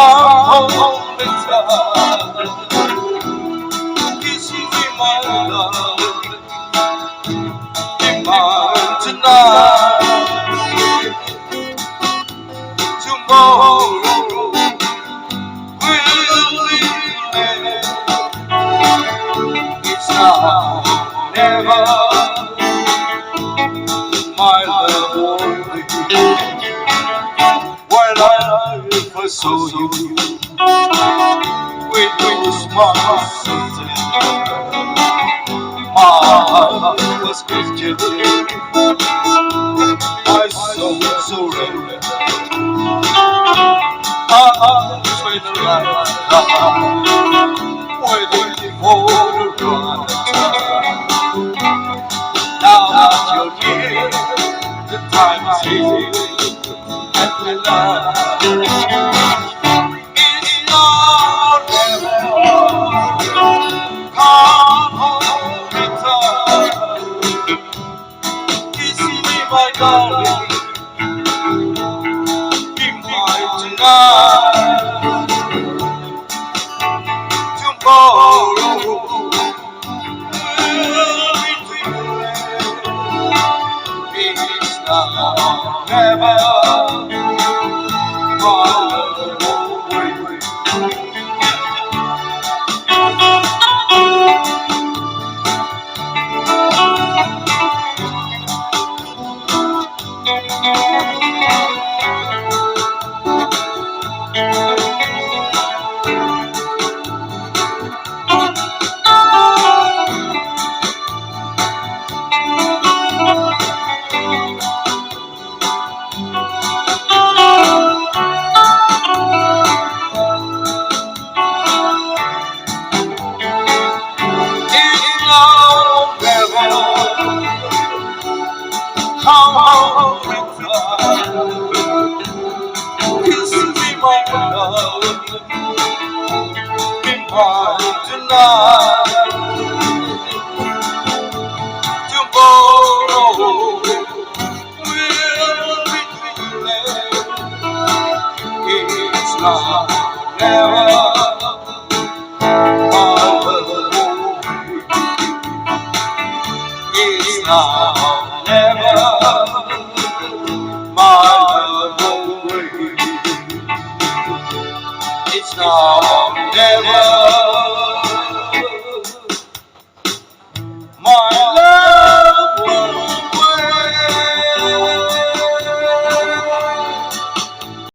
come home in time. Kiss me, my love, be mine tonight. Tomorrow will be there. It's now, never. My love won't be. When I first saw you, with your smile so tender, my heart was captured, my soul surrendered. I spent a lifetime waiting for the right time. Now that you're here, the time is here, and the love is not ever. Come home in time. Kiss me, my darling, be mine tonight. Tomorrow will be different. It's now, never. My love won't wait. Come home and cry. Kiss me, my love, be mine tonight. Tomorrow will be different. It's not, never. My love won't be. It's now, never. My love won't wait. It's now, never.